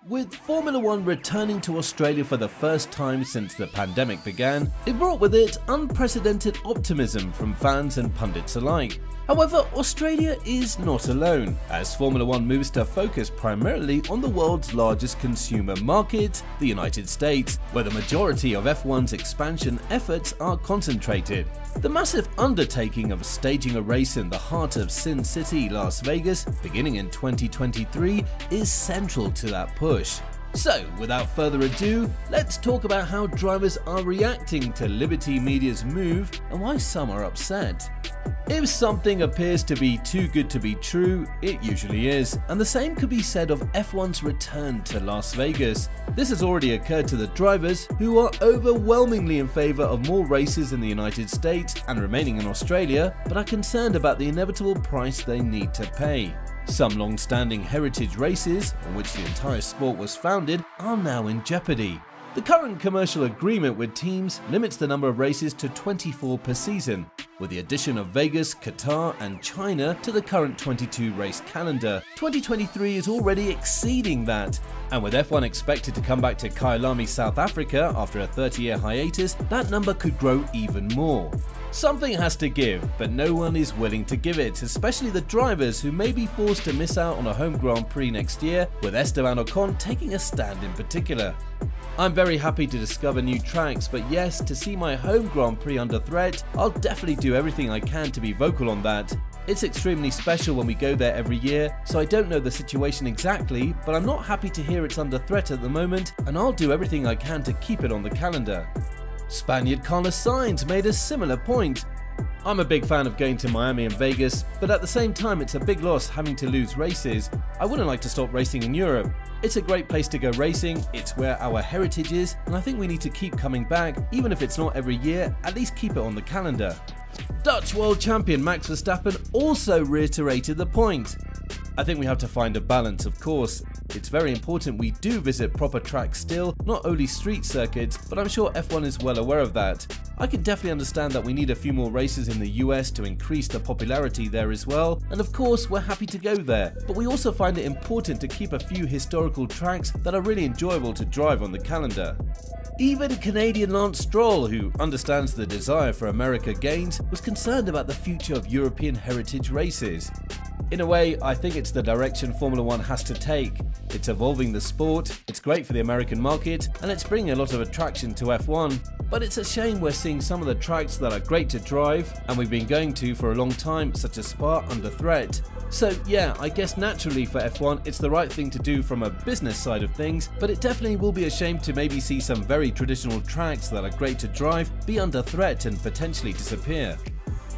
With Formula One returning to Australia for the first time since the pandemic began, it brought with it unprecedented optimism from fans and pundits alike. However, Australia is not alone, as Formula One moves to focus primarily on the world's largest consumer market, the United States, where the majority of F1's expansion efforts are concentrated. The massive undertaking of staging a race in the heart of Sin City, Las Vegas, beginning in 2023, is central to that push. So, without further ado, let's talk about how drivers are reacting to Liberty Media's move and why some are upset. If something appears to be too good to be true, it usually is, and the same could be said of F1's return to Las Vegas. This has already occurred to the drivers, who are overwhelmingly in favour of more races in the United States and remaining in Australia, but are concerned about the inevitable price they need to pay. Some long-standing heritage races, on which the entire sport was founded, are now in jeopardy. The current commercial agreement with teams limits the number of races to 24 per season, with the addition of Vegas, Qatar and China to the current 22-race calendar. 2023 is already exceeding that, and with F1 expected to come back to Kyalami, South Africa after a 30-year hiatus, that number could grow even more. Something has to give, but no one is willing to give it, especially the drivers who may be forced to miss out on a home Grand Prix next year, with Esteban Ocon taking a stand in particular. I'm very happy to discover new tracks, but yes, to see my home Grand Prix under threat, I'll definitely do everything I can to be vocal on that. It's extremely special when we go there every year, so I don't know the situation exactly, but I'm not happy to hear it's under threat at the moment, and I'll do everything I can to keep it on the calendar. Spaniard Carlos Sainz made a similar point. I'm a big fan of going to Miami and Vegas, but at the same time it's a big loss having to lose races. I wouldn't like to stop racing in Europe. It's a great place to go racing, it's where our heritage is, and I think we need to keep coming back, even if it's not every year, at least keep it on the calendar. Dutch world champion Max Verstappen also reiterated the point. I think we have to find a balance, of course. It's very important we do visit proper tracks still, not only street circuits, but I'm sure F1 is well aware of that. I can definitely understand that we need a few more races in the US to increase the popularity there as well, and of course we're happy to go there, but we also find it important to keep a few historical tracks that are really enjoyable to drive on the calendar. Even Canadian Lance Stroll, who understands the desire for America gains, was concerned about the future of European heritage races. In a way, I think it's the direction Formula One has to take. It's evolving the sport, it's great for the American market, and it's bringing a lot of attraction to F1. But it's a shame we're seeing some of the tracks that are great to drive, and we've been going to for a long time, such as Spa, under threat. So yeah, I guess naturally for F1 it's the right thing to do from a business side of things, but it definitely will be a shame to maybe see some very traditional tracks that are great to drive be under threat and potentially disappear.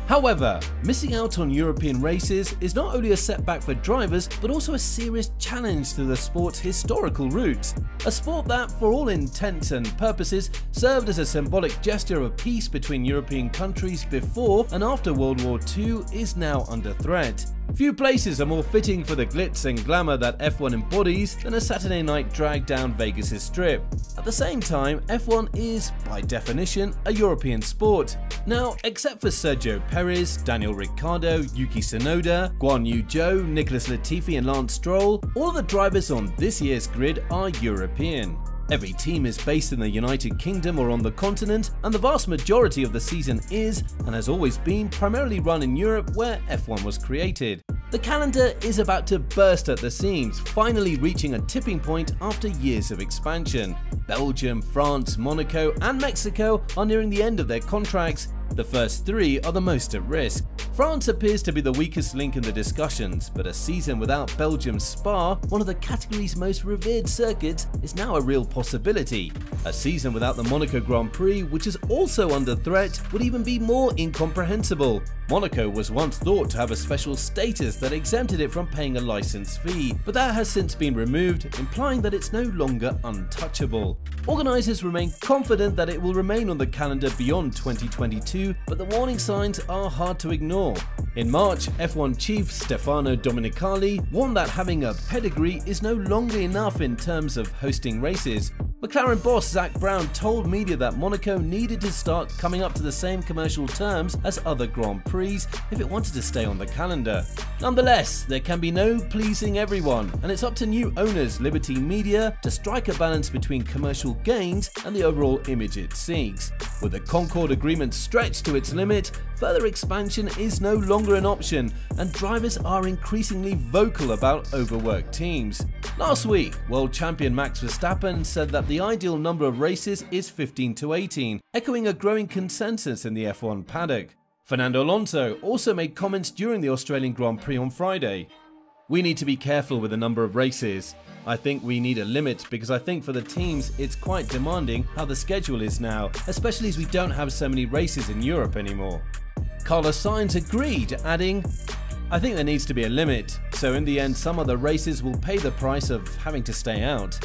However, missing out on European races is not only a setback for drivers, but also a serious challenge to the sport's historical roots. A sport that, for all intents and purposes, served as a symbolic gesture of peace between European countries before and after World War II is now under threat. Few places are more fitting for the glitz and glamour that F1 embodies than a Saturday night drag down Vegas' strip. At the same time, F1 is, by definition, a European sport. Now, except for Sergio Perez, Daniel Ricciardo, Yuki Tsunoda, Guan Yu Zhou, Nicholas Latifi and Lance Stroll, all the drivers on this year's grid are European. Every team is based in the United Kingdom or on the continent, and the vast majority of the season is, and has always been, primarily run in Europe where F1 was created. The calendar is about to burst at the seams, finally reaching a tipping point after years of expansion. Belgium, France, Monaco and Mexico are nearing the end of their contracts. The first three are the most at risk. France appears to be the weakest link in the discussions, but a season without Belgium's Spa, one of the category's most revered circuits, is now a real possibility. A season without the Monaco Grand Prix, which is also under threat, would even be more incomprehensible. Monaco was once thought to have a special status that exempted it from paying a license fee, but that has since been removed, implying that it's no longer untouchable. Organisers remain confident that it will remain on the calendar beyond 2022, but the warning signs are hard to ignore. In March, F1 chief Stefano Domenicali warned that having a pedigree is no longer enough in terms of hosting races. McLaren boss Zak Brown told media that Monaco needed to start coming up to the same commercial terms as other Grand Prix if it wanted to stay on the calendar. Nonetheless, there can be no pleasing everyone, and it's up to new owners Liberty Media to strike a balance between commercial gains and the overall image it seeks. With the Concord agreement stretched to its limit, further expansion is no longer an option, and drivers are increasingly vocal about overworked teams. Last week, world champion Max Verstappen said that the ideal number of races is 15 to 18, echoing a growing consensus in the F1 paddock. Fernando Alonso also made comments during the Australian Grand Prix on Friday. "We need to be careful with the number of races. I think we need a limit because I think for the teams it's quite demanding how the schedule is now, especially as we don't have so many races in Europe anymore." Carlos Sainz agreed, adding, "I think there needs to be a limit, so in the end some of the races will pay the price of having to stay out."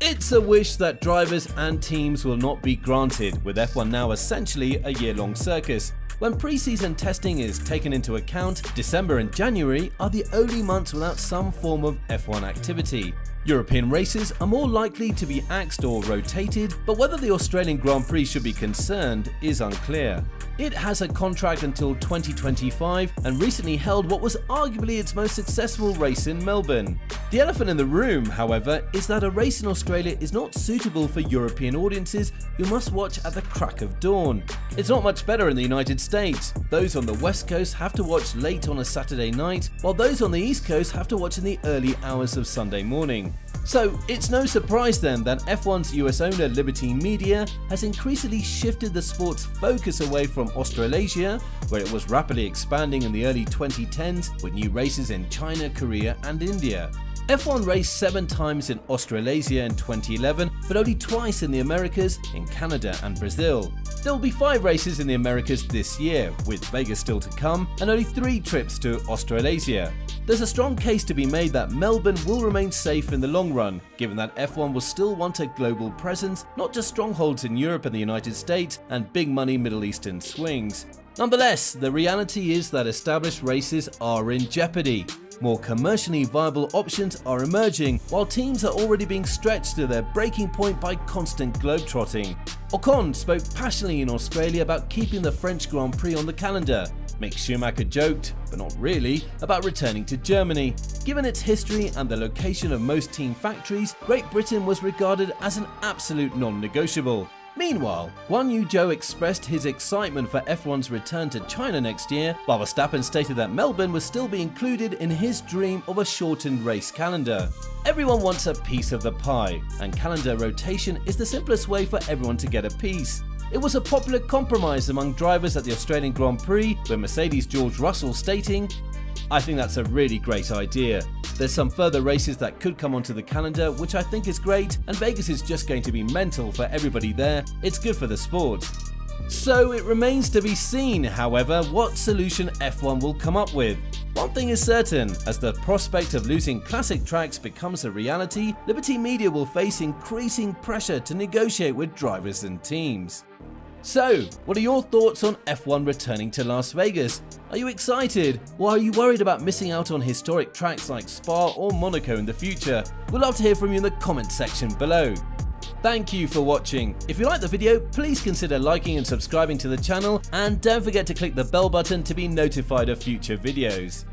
It's a wish that drivers and teams will not be granted, with F1 now essentially a year-long circus. When pre-season testing is taken into account, December and January are the only months without some form of F1 activity. European races are more likely to be axed or rotated, but whether the Australian Grand Prix should be concerned is unclear. It has a contract until 2025 and recently held what was arguably its most successful race in Melbourne. The elephant in the room, however, is that a race in Australia is not suitable for European audiences who must watch at the crack of dawn. It's not much better in the United States. Those on the West Coast have to watch late on a Saturday night, while those on the East Coast have to watch in the early hours of Sunday morning. So it's no surprise then that F1's US owner Liberty Media has increasingly shifted the sport's focus away from Australasia, where it was rapidly expanding in the early 2010s with new races in China, Korea and India. F1 raced 7 times in Australasia in 2011, but only twice in the Americas, in Canada and Brazil. There will be 5 races in the Americas this year, with Vegas still to come, and only 3 trips to Australasia. There's a strong case to be made that Melbourne will remain safe in the long run, given that F1 will still want a global presence, not just strongholds in Europe and the United States and big money Middle Eastern swings. Nonetheless, the reality is that established races are in jeopardy. More commercially viable options are emerging, while teams are already being stretched to their breaking point by constant globetrotting. Ocon spoke passionately in Australia about keeping the French Grand Prix on the calendar. Mick Schumacher joked, but not really, about returning to Germany. Given its history and the location of most team factories, Great Britain was regarded as an absolute non-negotiable. Meanwhile, Guan Yu Zhou expressed his excitement for F1's return to China next year, while Verstappen stated that Melbourne would still be included in his dream of a shortened race calendar. Everyone wants a piece of the pie, and calendar rotation is the simplest way for everyone to get a piece. It was a popular compromise among drivers at the Australian Grand Prix, with Mercedes' George Russell stating, "I think that's a really great idea. There's some further races that could come onto the calendar, which I think is great, and Vegas is just going to be mental for everybody there. It's good for the sport." So it remains to be seen, however, what solution F1 will come up with. One thing is certain, as the prospect of losing classic tracks becomes a reality, Liberty Media will face increasing pressure to negotiate with drivers and teams. So, what are your thoughts on F1 returning to Las Vegas? Are you excited, or are you worried about missing out on historic tracks like Spa or Monaco in the future? We'd love to hear from you in the comment section below. Thank you for watching. If you liked the video, please consider liking and subscribing to the channel, and don't forget to click the bell button to be notified of future videos.